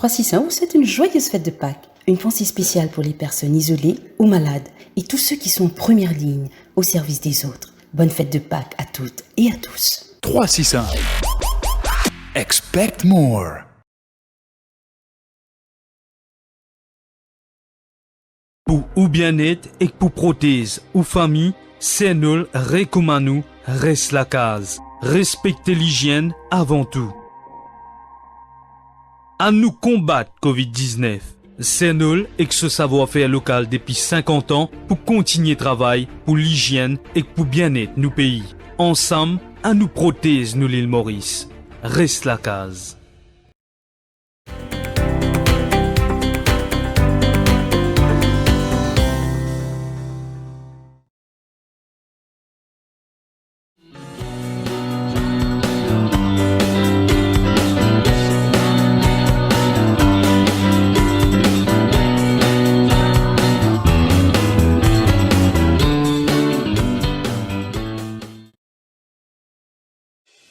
361 vous souhaite une joyeuse fête de Pâques. Une pensée spéciale pour les personnes isolées ou malades et tous ceux qui sont en première ligne au service des autres. Bonne fête de Pâques à toutes et à tous. 361. Expect more. Pour ou bien-être et pour prothèse ou famille, c'est nous recommandons reste la case. Respectez l'hygiène avant tout. À nous combattre Covid-19. C'est nous et que ce savoir-faire local depuis 50 ans pour continuer travail pour l'hygiène et pour bien-être nous pays. Ensemble, à nous prothèse nous l'île Maurice. Reste la case.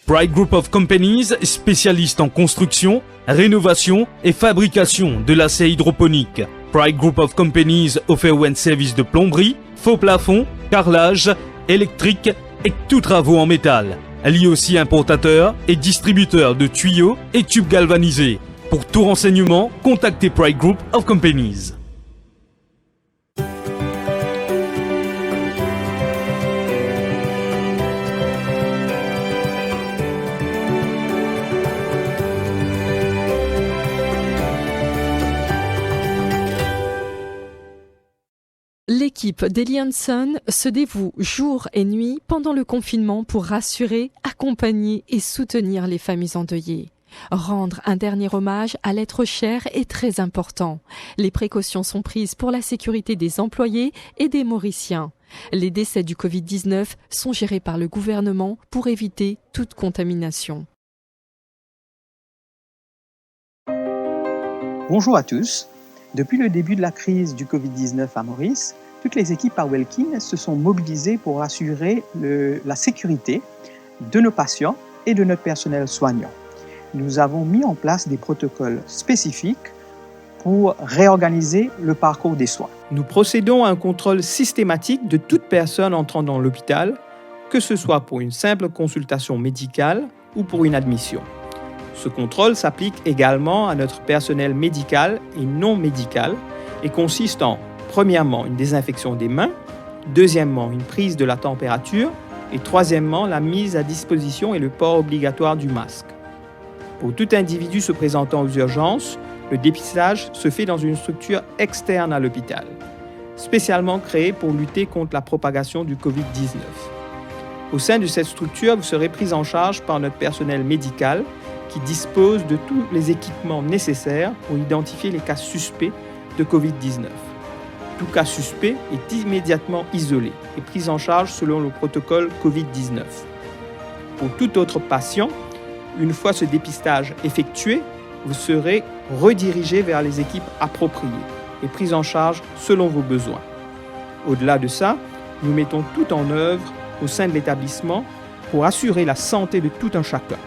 Pride Group of Companies, spécialiste en construction, rénovation et fabrication de l'acier hydroponique. Pride Group of Companies offre un service de plomberie, faux plafond, carrelage, électrique et tous travaux en métal. Elle est aussi importateur et distributeur de tuyaux et tubes galvanisés. Pour tout renseignement, contactez Pride Group of Companies. L'équipe d'Eli Hanson se dévoue jour et nuit pendant le confinement pour rassurer, accompagner et soutenir les familles endeuillées. Rendre un dernier hommage à l'être cher est très important. Les précautions sont prises pour la sécurité des employés et des Mauriciens. Les décès du Covid-19 sont gérés par le gouvernement pour éviter toute contamination. Bonjour à tous. Depuis le début de la crise du Covid-19 à Maurice, toutes les équipes à Welkin se sont mobilisées pour assurer la sécurité de nos patients et de notre personnel soignant. Nous avons mis en place des protocoles spécifiques pour réorganiser le parcours des soins. Nous procédons à un contrôle systématique de toute personne entrant dans l'hôpital, que ce soit pour une simple consultation médicale ou pour une admission. Ce contrôle s'applique également à notre personnel médical et non médical et consiste en, premièrement, une désinfection des mains, deuxièmement, une prise de la température et troisièmement, la mise à disposition et le port obligatoire du masque. Pour tout individu se présentant aux urgences, le dépistage se fait dans une structure externe à l'hôpital, spécialement créée pour lutter contre la propagation du Covid-19. Au sein de cette structure, vous serez pris en charge par notre personnel médical qui dispose de tous les équipements nécessaires pour identifier les cas suspects de Covid-19. Tout cas suspect est immédiatement isolé et pris en charge selon le protocole Covid-19. Pour tout autre patient, une fois ce dépistage effectué, vous serez redirigé vers les équipes appropriées et pris en charge selon vos besoins. Au-delà de ça, nous mettons tout en œuvre au sein de l'établissement pour assurer la santé de tout un chacun.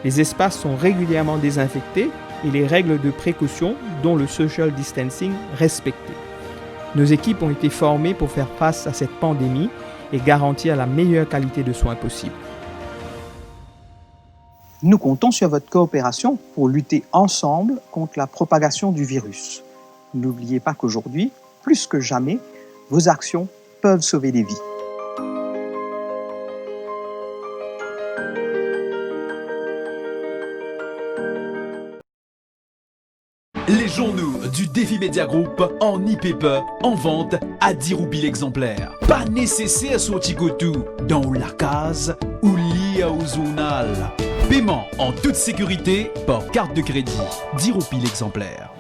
Les espaces sont régulièrement désinfectés et les règles de précaution, dont le social distancing, respectées. Nos équipes ont été formées pour faire face à cette pandémie et garantir la meilleure qualité de soins possible. Nous comptons sur votre coopération pour lutter ensemble contre la propagation du virus. N'oubliez pas qu'aujourd'hui, plus que jamais, vos actions peuvent sauver des vies. Les journaux du Défi Media Group en e-paper en vente à 10 roupies l'exemplaire. Pas nécessaire sortir tout dans la case ou lié au journal. Paiement en toute sécurité par carte de crédit. 10 roupies l'exemplaire.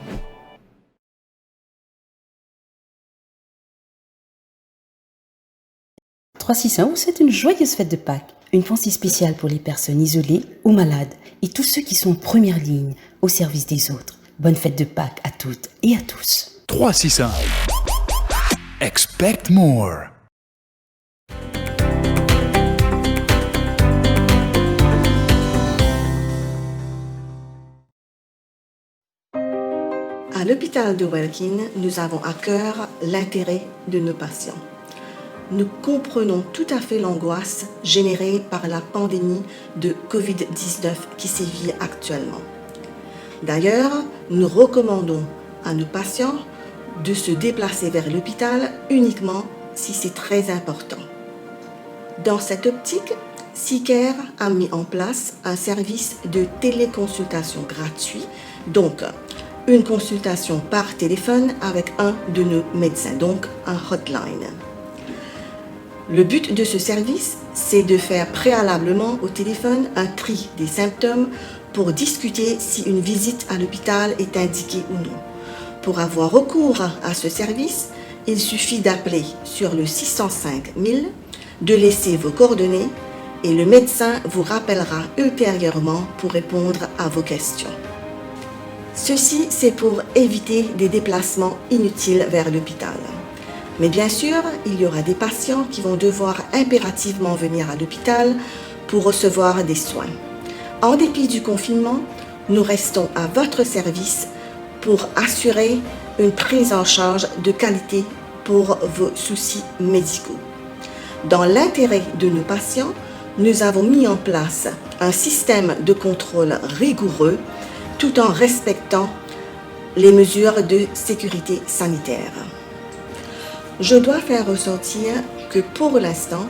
« 361 vous souhaite une joyeuse fête de Pâques. Une pensée spéciale pour les personnes isolées ou malades et tous ceux qui sont en première ligne au service des autres. Bonne fête de Pâques à toutes et à tous. 361. Expect more. À l'hôpital de Welkin, nous avons à cœur l'intérêt de nos patients. Nous comprenons tout à fait l'angoisse générée par la pandémie de Covid-19 qui sévit actuellement. D'ailleurs, nous recommandons à nos patients de se déplacer vers l'hôpital uniquement si c'est très important. Dans cette optique, SeaCare a mis en place un service de téléconsultation gratuit, donc une consultation par téléphone avec un de nos médecins, donc un hotline. Le but de ce service, c'est de faire préalablement au téléphone un tri des symptômes pour discuter si une visite à l'hôpital est indiquée ou non. Pour avoir recours à ce service, il suffit d'appeler sur le 605 000, de laisser vos coordonnées et le médecin vous rappellera ultérieurement pour répondre à vos questions. Ceci, c'est pour éviter des déplacements inutiles vers l'hôpital. Mais bien sûr, il y aura des patients qui vont devoir impérativement venir à l'hôpital pour recevoir des soins. En dépit du confinement, nous restons à votre service pour assurer une prise en charge de qualité pour vos soucis médicaux. Dans l'intérêt de nos patients, nous avons mis en place un système de contrôle rigoureux tout en respectant les mesures de sécurité sanitaire. Je dois faire ressentir que pour l'instant,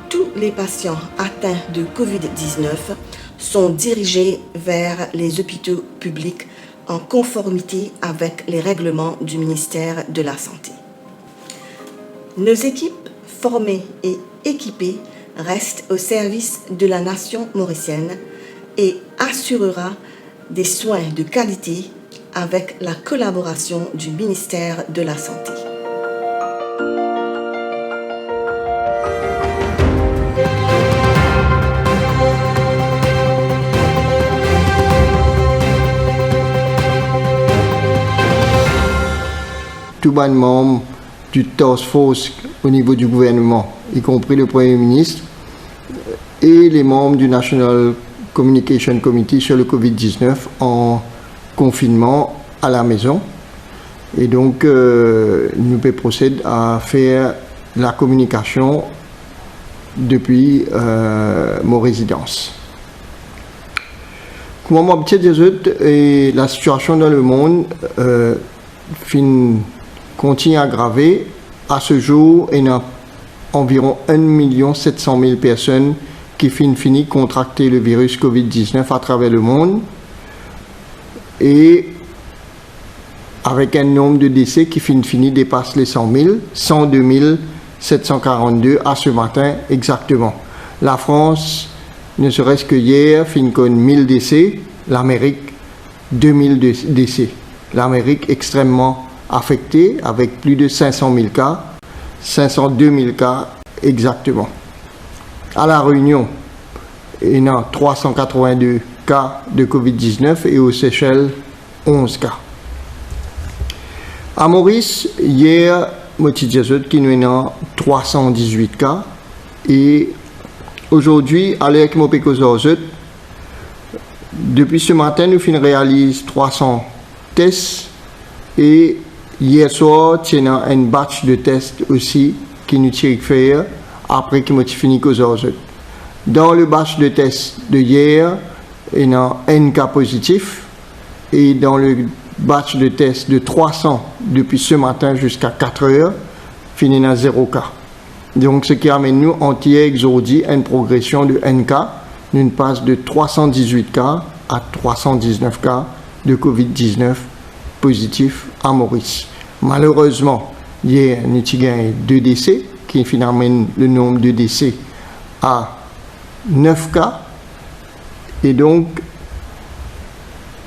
tous les patients atteints de Covid-19 sont dirigés vers les hôpitaux publics en conformité avec les règlements du ministère de la Santé. Nos équipes formées et équipées restent au service de la nation mauricienne et assurera des soins de qualité avec la collaboration du ministère de la Santé. Tout bon membre du task force au niveau du gouvernement, y compris le Premier ministre et les membres du National Communication Committee sur le Covid-19 en confinement à la maison. Et donc, nous procédons à faire la communication depuis mon résidence. Comment m'obtient des autres et la situation dans le monde continue à aggraver. À ce jour, il y a environ 1 700 000 personnes qui finissent contracter le virus Covid-19 à travers le monde et avec un nombre de décès qui finit dépasse les 100 000, 102 742 à ce matin exactement. La France, ne serait-ce que hier, finit con 1000 décès, l'Amérique 2000 décès. L'Amérique extrêmement affectée avec plus de 500 000 cas, 502 000 cas exactement. À La Réunion, il y a 382 cas de Covid-19 et aux Seychelles, 11 cas. À Maurice, hier, qui nous a 318 cas et aujourd'hui, à l'EC Mopécosozut, depuis ce matin, nous réalisons 300 tests et hier soir, il y a un batch de tests aussi qui nous tire faire après qu'il ait fini Cosozut. Dans le batch de tests de hier, il y a un cas positif et dans le batch de tests de 300 depuis ce matin jusqu'à 4 heures, fini à 0 cas. Donc, ce qui amène nous, entier aujourd'hui, à une progression de N cas. Nous passons de 318 cas à 319 cas de Covid-19 positifs à Maurice. Malheureusement, hier, nous avons 2 décès, qui finalement le nombre de décès à 9 cas. Et donc,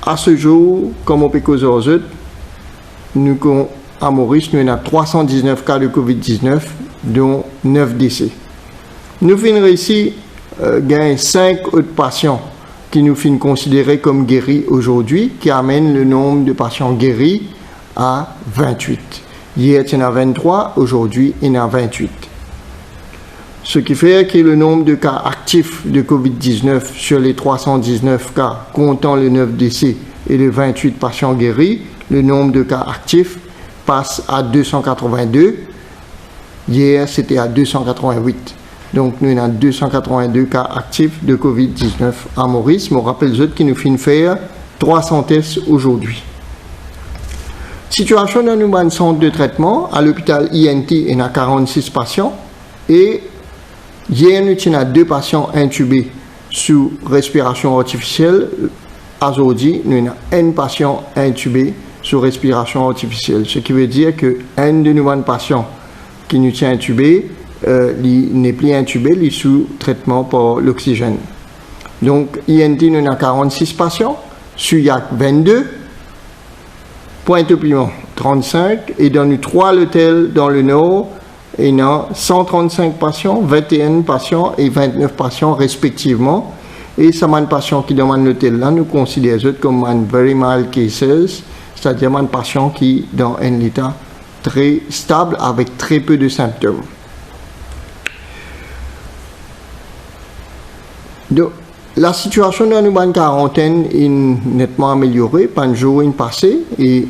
à ce jour, comme on peut causer aux autres, nous, à Maurice, nous avons 319 cas de Covid-19, dont 9 décès. Nous finissons ici, gagner 5 autres patients qui nous finissent considérer comme guéris aujourd'hui, qui amènent le nombre de patients guéris à 28. Hier, il y en a 23, aujourd'hui, il y en a 28. Ce qui fait que le nombre de cas actifs de Covid-19 sur les 319 cas, comptant les 9 décès et les 28 patients guéris, le nombre de cas actifs passe à 282. Hier, c'était à 288. Donc, nous avons 282 cas actifs de COVID-19 à Maurice. Je me rappelle qu'il nous fait faire 300 tests aujourd'hui. Situation dans nos centres de traitement, à l'hôpital INT, il y a 46 patients. Et hier, nous avons 2 patients intubés sous respiration artificielle. Aujourd'hui, nous avons un patient intubé sous respiration artificielle. Ce qui veut dire qu'un de nos patients qui nous tient intubé n'est plus intubé, il est sous traitement par l'oxygène. Donc, INT, nous avons 46 patients, SUYAC 22, Pointe-au-Piment 35, et dans nos 3 hôtels dans le Nord, il y a 135 patients, 21 patients et 29 patients respectivement. Et ces patients qui demandent l'hôtel là, nous considérons comme un very mild cases, c'est-à-dire un patient qui est dans un état très stable avec très peu de symptômes. Donc, la situation dans nos quarantaine est nettement améliorée, pas un jour passé, et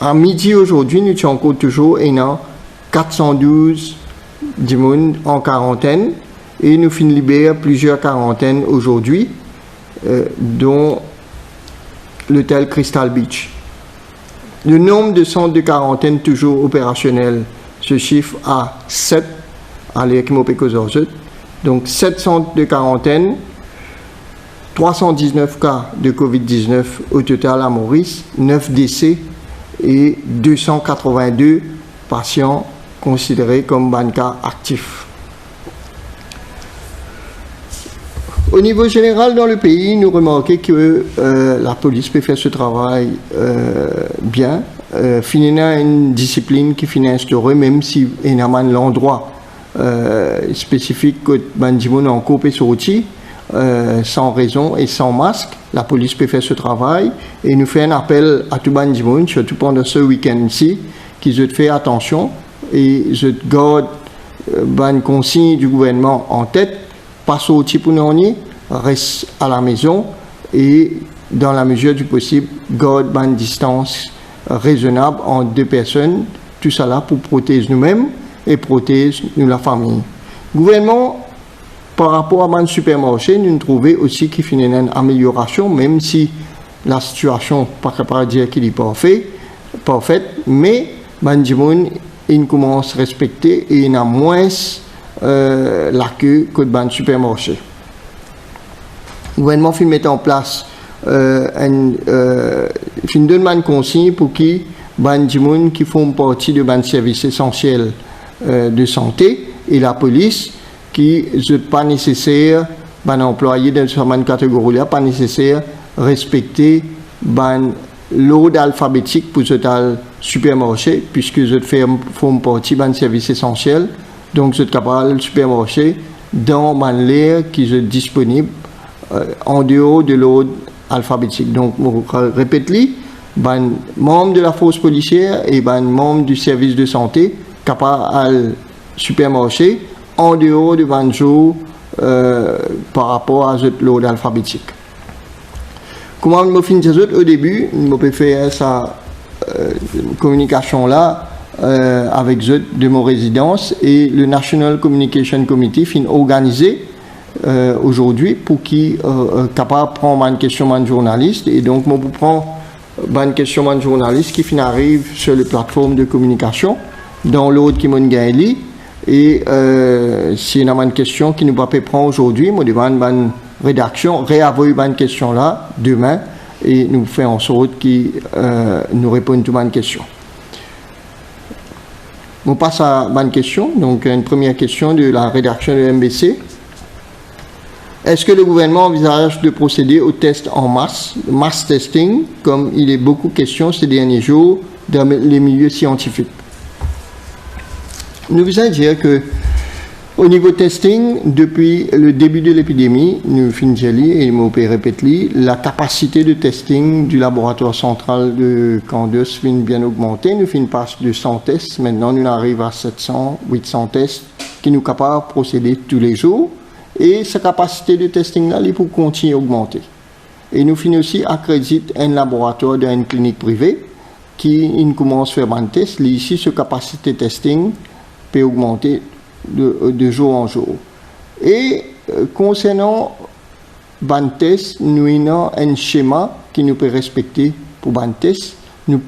à midi aujourd'hui, nous sommes encore toujours 412 du monde en quarantaine, et nous finissons libérer plusieurs quarantaines aujourd'hui, dont l'hôtel Crystal Beach. Le nombre de centres de quarantaine toujours opérationnels se chiffre à 7 à l'ECMO-PECOSORZUT. Donc 7 centres de quarantaine, 319 cas de COVID-19 au total à Maurice, 9 décès et 282 patients considérés comme ban cas actifs. Au niveau général dans le pays, nous remarquons que la police peut faire ce travail bien. Finalement, une discipline qui finit instaurée, même si il y a l'endroit spécifique que Bandimoun en coupe et sorti, sans raison et sans masque, la police peut faire ce travail et nous fait un appel à tout Bandimoun, surtout pendant ce week-end-ci, qu'ils ont fait attention et je garde une consigne du gouvernement en tête, pas sortir pour nous, reste à la maison et dans la mesure du possible, garde une distance raisonnable entre 2 personnes, tout ça là pour protéger nous-mêmes et protéger la famille. Le gouvernement, par rapport à un supermarché, nous trouvons aussi qu'il y a une amélioration, même si la situation, pas capable de dire qu'il est parfaite, mais il commence à respecter et il y a moins l'accueil que dans le supermarché. Le gouvernement fait mettre en place une consigne pour qui qui font partie de services essentiels de santé et la police qui n'est pas nécessaire, employé dans cette catégorie-là, pas nécessaire respecter l'ordre alphabétique pour ce supermarché, puisque je font partie d'un service essentiel. Donc, je suis capable de supermarché dans l'air qui est disponible en dehors de l'ordre alphabétique. Donc, je répète, membre de la force policière et membre du service de santé capable de supermarché en dehors de 20 jours par rapport à l'ordre alphabétique. Comment je me finis au début, je peux faire sa communication là avec de mon résidence et le National Communication Committee fin organisé aujourd'hui pour qui capable de prendre une question d'un journaliste et donc moi prendre une question d'un journaliste qui fin arrive sur les plateformes de communication dans l'ordre qui m'a gagné et s'il y a une question qui ne peut pas prendre aujourd'hui, moi demande une rédaction réavoue une question là demain et nous faisons en sorte qu'ils nous répondent à une question. On passe à une question, donc une première question de la rédaction de MBC. Est-ce que le gouvernement envisage de procéder au test en mass testing, comme il est beaucoup question ces derniers jours dans les milieux scientifiques? Nous voulons dire que au niveau testing, depuis le début de l'épidémie, nous finissons et nous répétons, la capacité de testing du laboratoire central de Candos vient bien augmenter. Nous finissons par de 100 tests. Maintenant, nous arrivons à 700, 800 tests qui nous capables de procéder tous les jours. Et cette capacité de testing-là, il faut continuer à augmenter. Et nous finissons aussi accréditer un laboratoire d'une clinique privée qui commence à faire un test. Ici, ce capacité de testing peut augmenter de jour en jour. Et concernant le test, nous avons un schéma qui nous peut respecter pour le test. Nous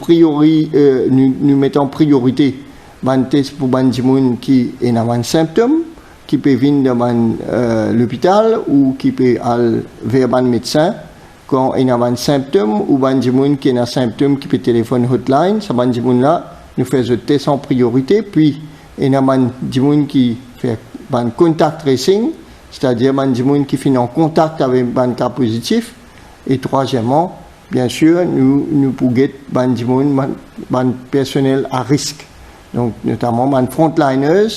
mettons en priorité le test pour les gens qui ont un symptôme, qui peut venir dans l'hôpital ou qui peut aller vers un médecin quand il y a un symptôme ou des gens qui ont un symptôme qui peut téléphoner hotline. Ces gens-là, nous faisons le test en priorité. Puis, il y a des gens qui font un contact tracing, c'est-à-dire des gens qui sont en contact avec un cas positif. Et troisièmement, bien sûr, nous pouvons des personnel à risque, donc notamment les frontliners.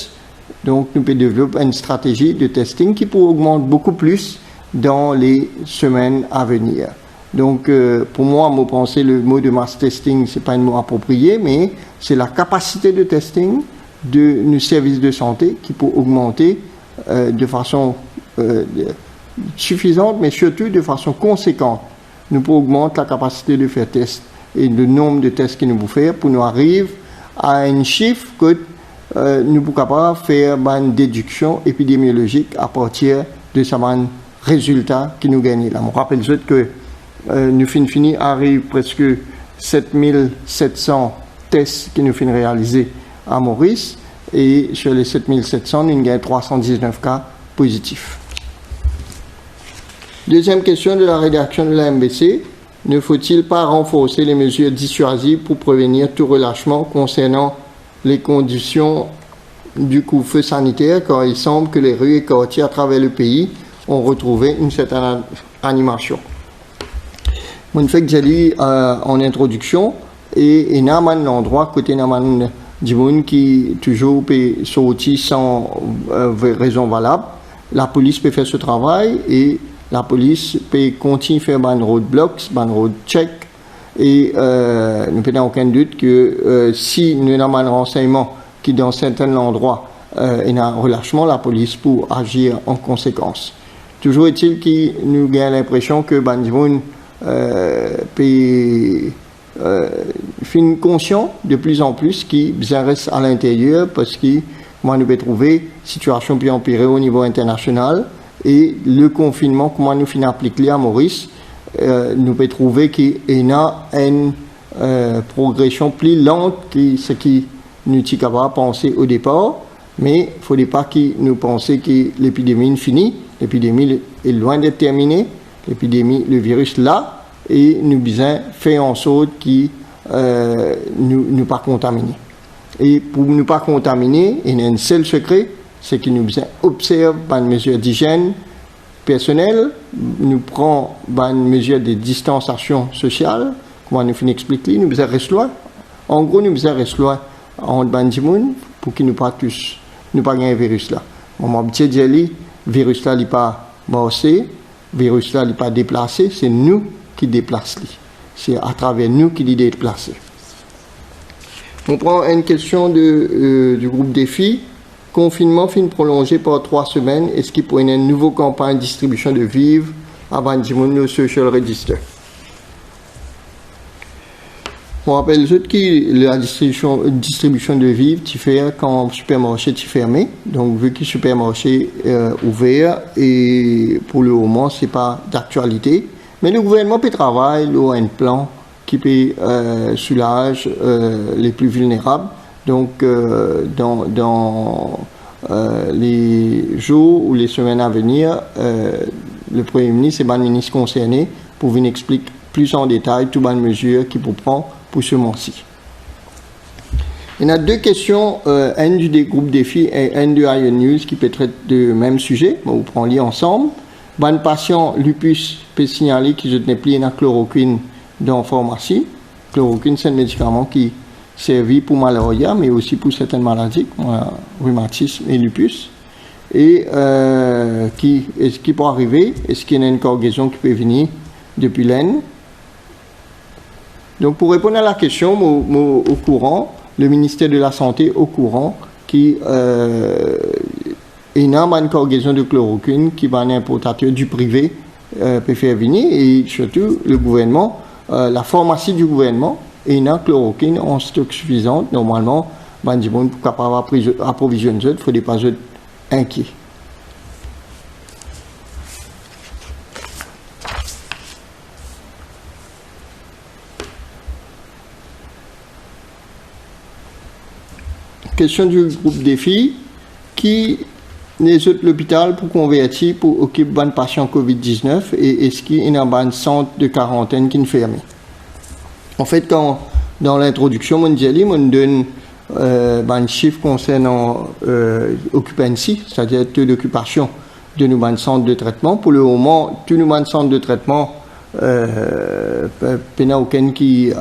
Donc, nous pouvons développer une stratégie de testing qui peut augmenter beaucoup plus dans les semaines à venir. Donc, pour moi, je pense que le mot de mass testing, ce n'est pas un mot approprié, mais c'est la capacité de testing de nos services de santé qui peut augmenter de façon suffisante, mais surtout de façon conséquente. Nous pouvons augmenter la capacité de faire tests et le nombre de tests que nous pouvons faire pour nous arriver à un chiffre que nous sommes capables de faire une déduction épidémiologique à partir de ces résultats que nous gagnons. Je me rappelle juste que nous finissons arrive presque 7700 tests que nous finissons réaliser à Maurice et sur les 7700, nous gagnons 319 cas positifs. Deuxième question de la rédaction de la MBC. Ne faut-il pas renforcer les mesures dissuasives pour prévenir tout relâchement concernant les conditions du couvre-feu sanitaire, car il semble que les rues et quartiers à travers le pays ont retrouvé une certaine animation. Mon fait que j'ai dit en introduction, et il y a un endroit côté Naman du monde qui toujours peut sortir sans raison valable. La police peut faire ce travail et la police peut continuer à faire un roadblocks, un road check. Et nous n'avons aucun doute que si nous avons un renseignement qui dans certains endroits il y a un relâchement, la police peut agir en conséquence. Toujours est-il que nous avons l'impression que Bandimoun peut fin conscient de plus en plus qui reste à l'intérieur parce que moi nous pouvons trouver une situation plus empirée au niveau international et le confinement, comment nous finissons appliquer à Maurice, nous pouvons trouver qu'il y a une progression plus lente que ce qui nous sommes capables de penser au départ, mais il ne faut pas que nous pensions que l'épidémie est finie, l'épidémie est loin d'être terminée, l'épidémie, le virus là, et nous devons faire en sorte qu'il ne pas contaminer. Et pour ne pas contaminer, il y a un seul secret, c'est que nous devons observer une mesure d'hygiène personnelle, nous prenons une mesure de distanciation sociale, comment nous finissons expliquer, nous devons rester loin. En gros, nous devons rester loin entre les gens pour qu'ils ne pas tous, nous pas gagner le virus là. Mon petit dit, le virus là n'est pas morcé, le virus là n'est pas déplacé, c'est nous qui déplaçons. C'est à travers nous qu'il est déplacé. On prend une question du groupe Défi. Confinement fin prolongé par 3 semaines. Est-ce qu'il pourrait y avoir une nouvelle campagne de distribution de vivres avant de social register? On rappelle juste que la distribution de vivres, tu fais quand le supermarché est fermé. Donc, vu que le supermarché est ouvert, et pour le moment, ce n'est pas d'actualité. Mais le gouvernement peut travailler, il a un plan qui peut soulager les plus vulnérables. Donc, dans les jours ou les semaines à venir, le Premier ministre et le ministre concerné pour venir expliquer plus en détail toutes les mesures qu'il peut prendre pour ce mois-ci. Il y a 2 questions, une du groupe Défi et une de Iron News qui peut traiter du même sujet. On prend les ensemble. Un patient lupus peut signaler qu'il ne plus de chloroquine dans la pharmacie. Chloroquine, c'est un médicament qui servi pour malaria, mais aussi pour certaines maladies, comme rhumatisme et lupus. Et est-ce qu'il peut arriver? Est-ce qu'il y a une cargaison qui peut venir depuis l'aine? Donc, pour répondre à la question, au courant, le ministère de la Santé au courant qu'il y a une cargaison de chloroquine qui va un importateur du privé peut faire venir, et surtout le gouvernement, la pharmacie du gouvernement, et une chloroquine en stock suffisant. Normalement, pour capable approvisionner, il ne faut pas être inquiet. Question du groupe des filles qui les autres l'hôpital pour convertir pour occuper un patient Covid-19 et est-ce qu'il y a un centre de quarantaine qui est fermé. En fait, quand dans l'introduction, on donne un chiffre concernant occupancy, c'est-à-dire taux d'occupation de nos centres de traitement. Pour le moment, tous nos centres de traitement, il n'y a aucun qui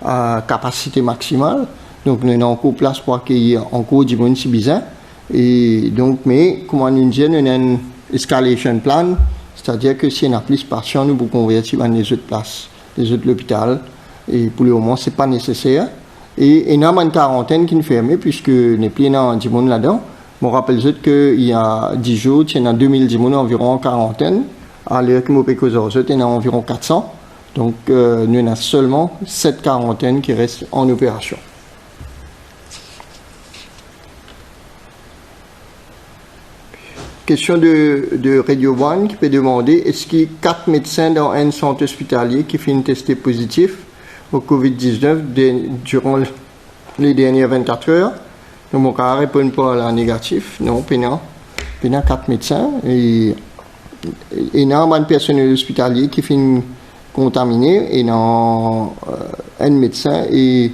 a capacité maximale. Donc, nous avons encore place pour accueillir encore du monde si bizarre. Et donc, mais, comme on dit, nous avons une escalation plan, c'est-à-dire que si on a plus de patients, nous pouvons convertir dans les autres places, les autres hôpitaux. Et pour le moment, ce n'est pas nécessaire. Et il y a une quarantaine qui est fermée, puisque nous avons plus de monde là-dedans. Je me rappelle qu'il y a 10 jours, il y a 2000 personnes environ en quarantaine. À l'heure que je peux il y en a environ 400. Donc, nous avons seulement 7 quarantaines qui restent en opération. Question de Radio One qui peut demander est-ce qu'il y a 4 médecins dans un centre hospitalier qui finissent testé positif au Covid-19 durant les dernières 24 heures. Donc, mon cas répond pas à la négative. Non, il y a 4 médecins et il y a un personnel hospitalier qui finit contaminé et un médecin et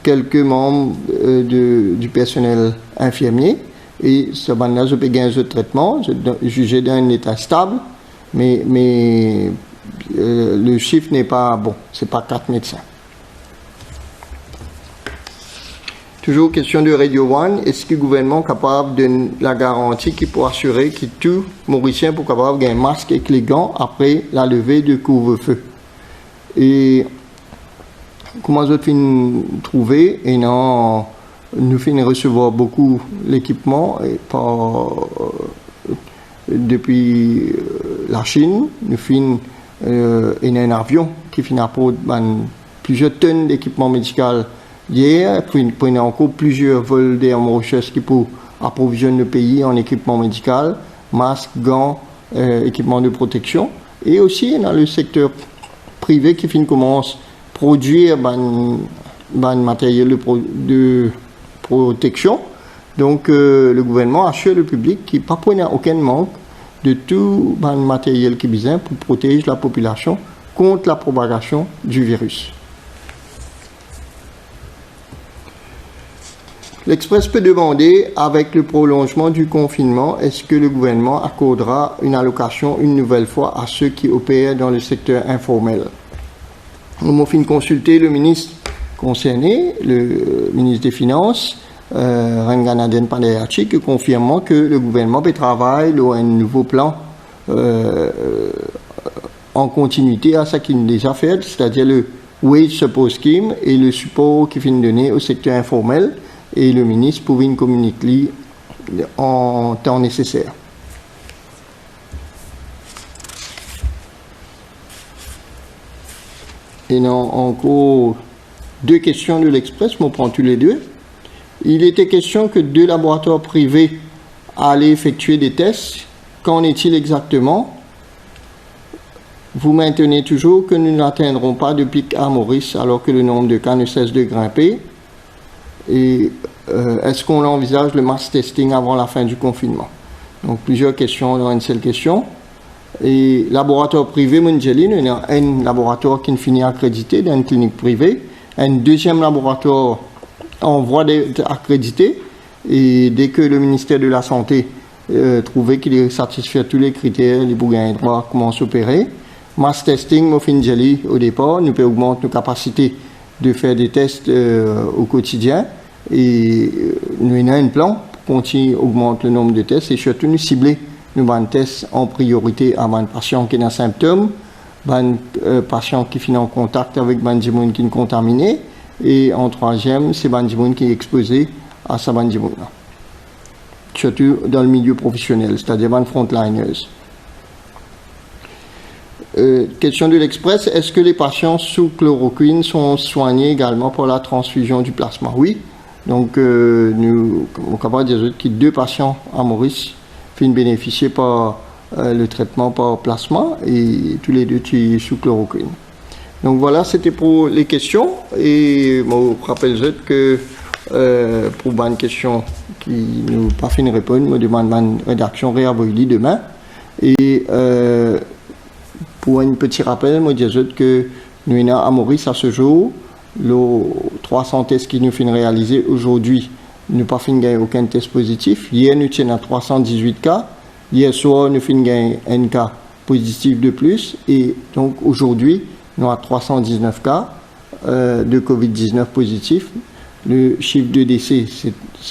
quelques membres du personnel infirmier. Et ce bande-là, je peux gagner un traitement, jugé d'un état stable, mais le chiffre n'est pas bon, ce n'est pas 4 médecins. Toujours question de Radio One, est-ce que le gouvernement est capable de la garantie qui pour assurer que tout Mauricien pour capable de gagner un masque et les gants après la levée du couvre-feu? Et comment je finis trouver et non. Nous finissons recevoir beaucoup l'équipement depuis la Chine. Nous finissons un avion qui finit pour plusieurs tonnes d'équipement médical hier. Puis nous avons encore plusieurs vols d'Air Mauritius qui pour approvisionner le pays en équipement médical, masques, gants, équipements de protection. Et aussi dans le secteur privé qui finit commence à produire matériel de protection. Donc, le gouvernement assure le public qu'il n'y a aucun manque de tout le matériel qui est besoin pour protéger la population contre la propagation du virus. L'Express peut demander, avec le prolongement du confinement, est-ce que le gouvernement accordera une allocation une nouvelle fois à ceux qui opèrent dans le secteur informel. Nous avons fini de consulter le ministre concerné, le ministre des Finances, Ranganaden Pandayachi, confirmant que le gouvernement peut travailler sur un nouveau plan en continuité à ce qu'il a déjà fait, c'est-à-dire le Wage Support Scheme et le support qui finit donné au secteur informel, et le ministre pouvait communiquer en temps nécessaire. Et non, encore 2 questions de l'Express, je prends tous les 2. Il était question que 2 laboratoires privés allaient effectuer des tests. Qu'en est-il exactement? Vous maintenez toujours que nous n'atteindrons pas de pic à Maurice alors que le nombre de cas ne cesse de grimper. Et est-ce qu'on envisage le mass testing avant la fin du confinement? Donc plusieurs questions dans une seule question. Et laboratoire privé, Mungeline, il y a un laboratoire qui finit accrédité dans une clinique privée, un deuxième laboratoire en voie d'être accrédité, et dès que le ministère de la Santé trouvait qu'il satisfait tous les critères, les bougains droits commencent à opérer. Mass testing, Mofinjali, au départ, nous peut augmenter nos capacités de faire des tests au quotidien, et nous avons un plan pour continuer à augmenter le nombre de tests et surtout nous cibler nous avons tests en priorité à les patients qui ont des symptômes, les patients qui sont en contact avec les gens qui sont contaminés, et en troisième, c'est les gens qui sont exposés à ces gens. Surtout dans le milieu professionnel, c'est-à-dire les frontliners. question de l'Express, est-ce que les patients sous chloroquine sont soignés également pour la transfusion du plasma? Oui. Donc, nous, on va dire que 2 patients à Maurice viennent bénéficier par le traitement par plasma et tous les 2 sous chloroquine. Donc voilà, c'était pour les questions. Et je rappelle que pour une question qui nous pas fait une réponse, je demande une rédaction réavoyée demain. Et pour un petit rappel, je dis que nous avons à Maurice à ce jour, les 300 tests qui nous finissent réaliser aujourd'hui, nous n'avons pas gagné aucun test positif. Hier, nous étions à 318 cas. Hier soir, nous avons gagné un cas positif de plus. Et donc aujourd'hui, nous avons 319 cas de Covid-19 positifs. Le chiffre de décès,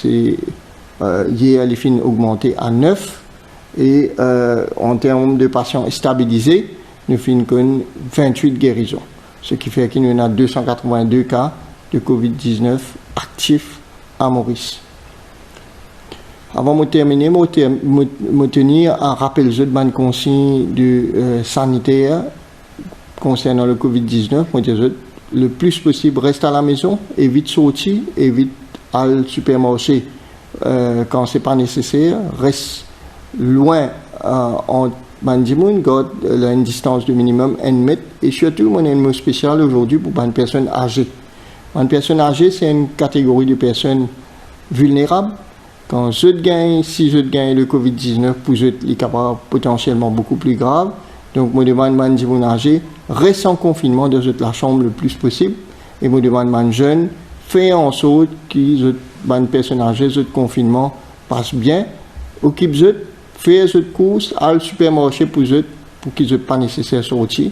hier, les fins augmenté à 9. Et en termes de patients stabilisés, nous finissons 28 guérisons. Ce qui fait qu'il y en a 282 cas de Covid-19 actifs à Maurice. Avant de terminer, je tenir un rappel de consigne sanitaire concernant le Covid-19. Je dis le plus possible, reste à la maison, évite sortir, évite aller au supermarché quand ce n'est pas nécessaire, reste loin en Bandimoun, garde une distance de minimum 1 mètre. Et surtout, mon un mot spécial aujourd'hui pour une personne âgée. Une personne âgée, c'est une catégorie de personnes vulnérables. Quand si je gagne le Covid-19, pour eux, il est capable potentiellement beaucoup plus grave. Donc, je demande à une personne âgée, reste en confinement dans la chambre le plus possible. Et je demande à une jeune, fais en sorte que une personne âgée, le confinement passe bien. Occupe-eux, fais eux courses, à le supermarché pour qu'ils n'aient pas nécessaire de sortir.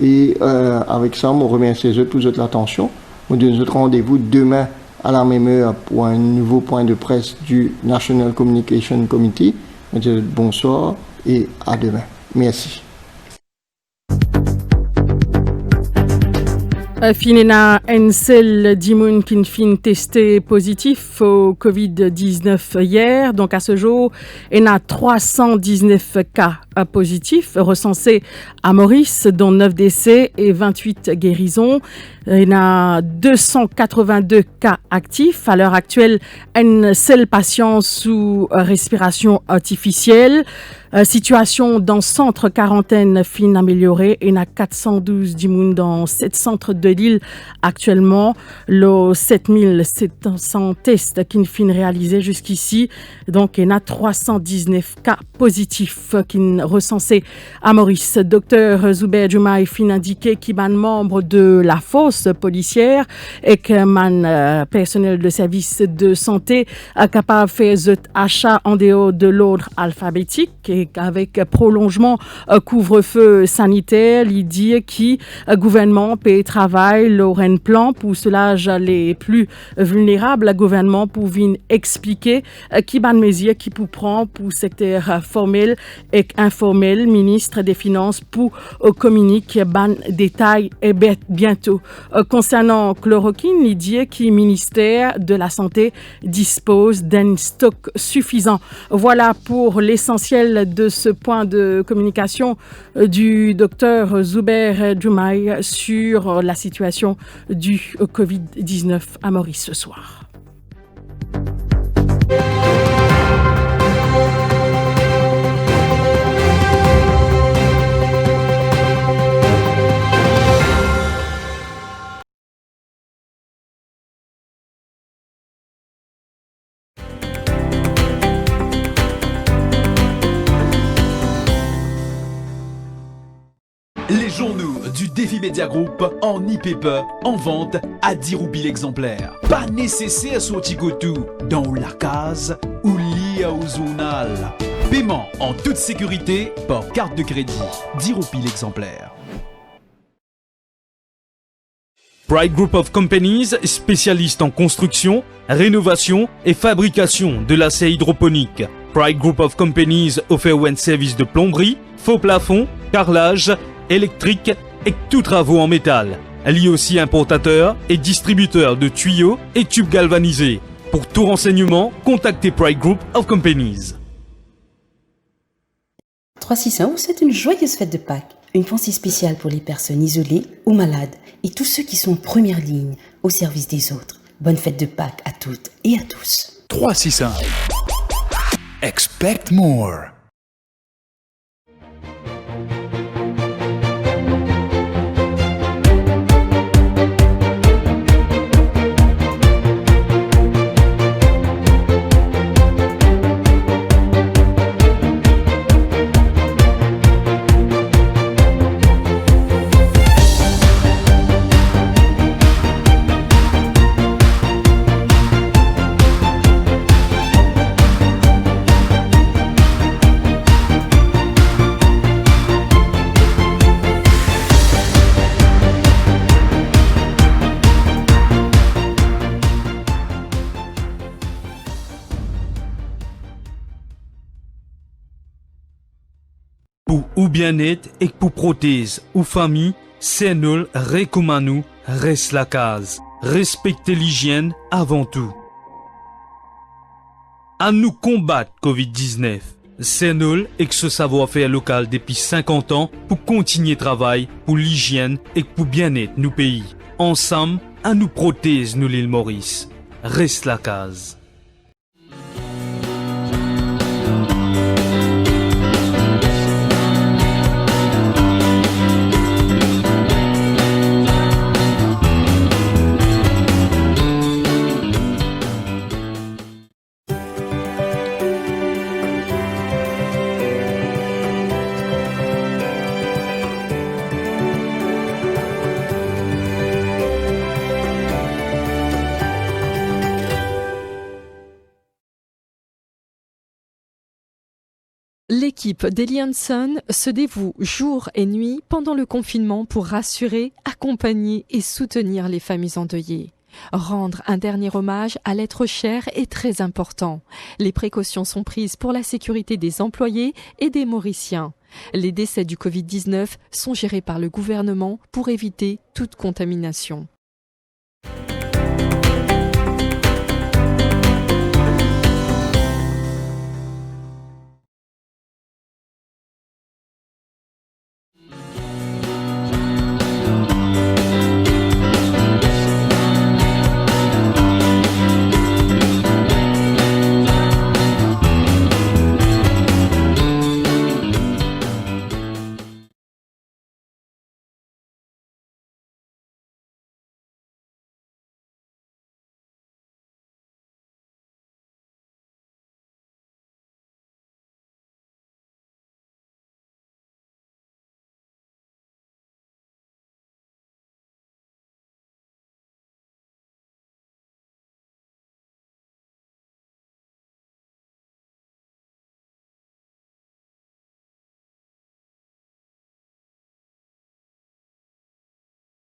Et avec ça, je remercie eux pour l'attention. Je donne rendez-vous demain à la même heure pour un nouveau point de presse du National Communication Committee. Je dis bonsoir et à demain. Merci. Finena Ensel Dimoun qui fin testé positif au Covid-19 hier. Donc à ce jour, il y a 319 cas positifs recensés à Maurice, dont 9 décès et 28 guérisons. Il y a 282 cas actifs. À l'heure actuelle, un seul patient sous respiration artificielle. Situation dans centre quarantaine fin améliorée. Il y a 412 dimoun dans 7 centres de l'île actuellement. Les 7700 tests qui fin réalisés jusqu'ici. Donc, il y a 319 cas positifs qui recensés à Maurice. Docteur Zubair Joumaï fin indiqué qu'il y a un membre de la force policière et qu'un personnel de service de santé est capable de faire des achats en dehors de l'ordre alphabétique et avec prolongement couvre-feu sanitaire, il dit que le gouvernement peut travailler leur plan pour soulager les plus vulnérables. Le gouvernement pour venir expliquer qui ban mesures qui pour prendre pour secteur formel et informel. Ministre des Finances pour communiquer ban détails et bientôt. Concernant chloroquine, il dit que le ministère de la Santé dispose d'un stock suffisant. Voilà pour l'essentiel de ce point de communication du docteur Zubair Joumaï sur la situation du Covid-19 à Maurice ce soir. Les journaux du Défi Media Group en e-paper en vente à 10 roupies l'exemplaire. Pas nécessaire sortir tout dans la case ou lié au journal. Paiement en toute sécurité par carte de crédit. 10 roupies l'exemplaire. Pride Group of Companies, spécialiste en construction, rénovation et fabrication de l'acier hydroponique. Pride Group of Companies offre un service de plomberie, faux plafond, carrelage, électrique et tous travaux en métal. Elle est aussi importateur et distributeur de tuyaux et tubes galvanisés. Pour tout renseignement, contactez Pride Group of Companies. 361, c'est une joyeuse fête de Pâques. Une pensée spéciale pour les personnes isolées ou malades et tous ceux qui sont en première ligne au service des autres. Bonne fête de Pâques à toutes et à tous. 365. Expect more. Pour ou bien-être et pour prothèse ou famille, c'est nous recommandons reste la case. Respectez l'hygiène avant tout. À nous combattre Covid-19. C'est nous et que ce savoir-faire local depuis 50 ans pour continuer travail pour l'hygiène et pour bien-être nous pays. Ensemble, à nous prothèse nous l'île Maurice. Reste la case. L'équipe d'Elian Sun se dévoue jour et nuit pendant le confinement pour rassurer, accompagner et soutenir les familles endeuillées. Rendre un dernier hommage à l'être cher est très important. Les précautions sont prises pour la sécurité des employés et des Mauriciens. Les décès du Covid-19 sont gérés par le gouvernement pour éviter toute contamination.